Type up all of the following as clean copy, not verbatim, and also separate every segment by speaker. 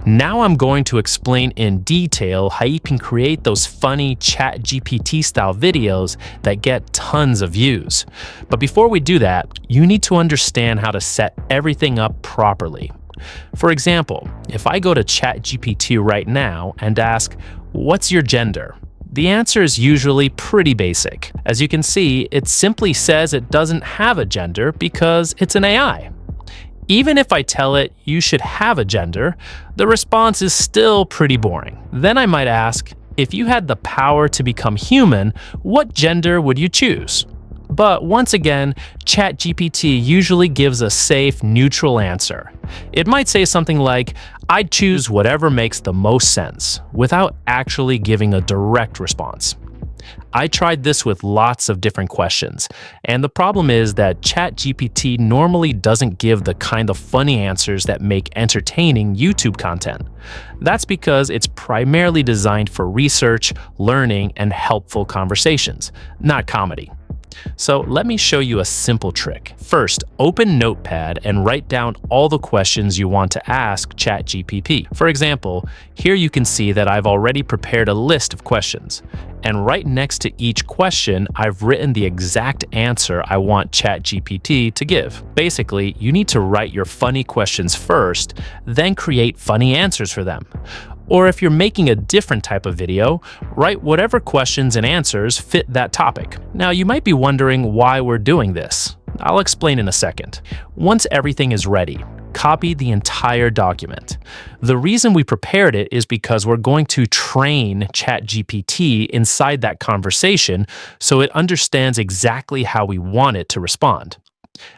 Speaker 1: Now I'm going to explain in detail how you can create those funny ChatGPT style videos that get tons of views. But before we do that, you need to understand how to set everything up properly. For example, if I go to ChatGPT right now and ask, "What's your gender?" the answer is usually pretty basic. As you can see, it simply says it doesn't have a gender because it's an AI. Even if I tell it you should have a gender, the response is still pretty boring. Then I might ask, if you had the power to become human, what gender would you choose? But once again, ChatGPT usually gives a safe, neutral answer. It might say something like, "I'd choose whatever makes the most sense," without actually giving a direct response. I tried this with lots of different questions, and the problem is that ChatGPT normally doesn't give the kind of funny answers that make entertaining YouTube content. That's because it's primarily designed for research, learning, and helpful conversations, not comedy. So let me show you a simple trick. First, open Notepad and write down all the questions you want to ask ChatGPT. For example, here you can see that I've already prepared a list of questions. And right next to each question, I've written the exact answer I want ChatGPT to give. Basically, you need to write your funny questions first, then create funny answers for them. Or if you're making a different type of video, write whatever questions and answers fit that topic. Now, you might be wondering why we're doing this. I'll explain in a second. Once everything is ready, copy the entire document. The reason we prepared it is because we're going to train ChatGPT inside that conversation so it understands exactly how we want it to respond.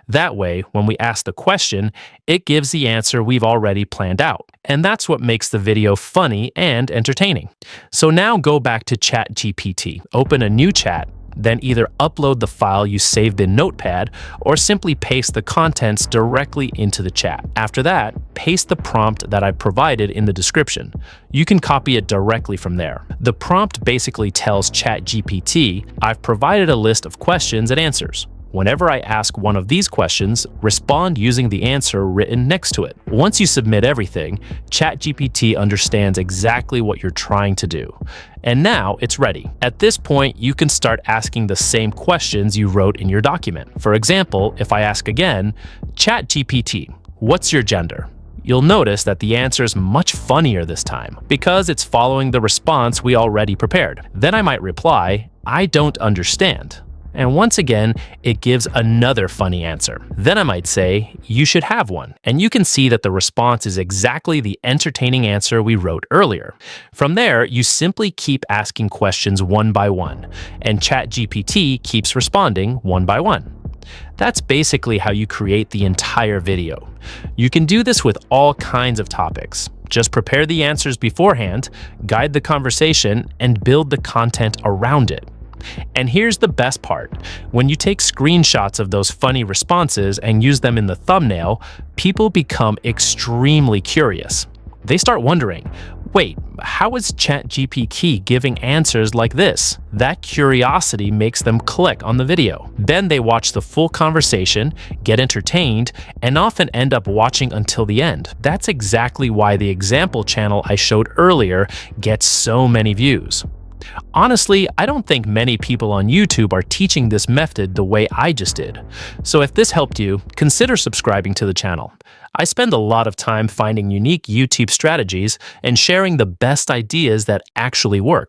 Speaker 1: That way, when we ask the question, it gives the answer we've already planned out. And that's what makes the video funny and entertaining. So now go back to ChatGPT, open a new chat, then either upload the file you saved in Notepad or simply paste the contents directly into the chat. After that, paste the prompt that I provided in the description. You can copy it directly from there. The prompt basically tells ChatGPT, "I've provided a list of questions and answers. Whenever I ask one of these questions, respond using the answer written next to it." Once you submit everything, ChatGPT understands exactly what you're trying to do. And now it's ready. At this point, you can start asking the same questions you wrote in your document. For example, if I ask again, "ChatGPT, what's your gender?" You'll notice that the answer is much funnier this time because it's following the response we already prepared. Then I might reply, "I don't understand." And once again, it gives another funny answer. Then I might say, "You should have one." And you can see that the response is exactly the entertaining answer we wrote earlier. From there, you simply keep asking questions one by one, and ChatGPT keeps responding one by one. That's basically how you create the entire video. You can do this with all kinds of topics. Just prepare the answers beforehand, guide the conversation, and build the content around it. And here's the best part. When you take screenshots of those funny responses and use them in the thumbnail, people become extremely curious. They start wondering, wait, how is ChatGPT giving answers like this? That curiosity makes them click on the video. Then they watch the full conversation, get entertained, and often end up watching until the end. That's exactly why the example channel I showed earlier gets so many views. Honestly, I don't think many people on YouTube are teaching this method the way I just did. So if this helped you, consider subscribing to the channel. I spend a lot of time finding unique YouTube strategies and sharing the best ideas that actually work.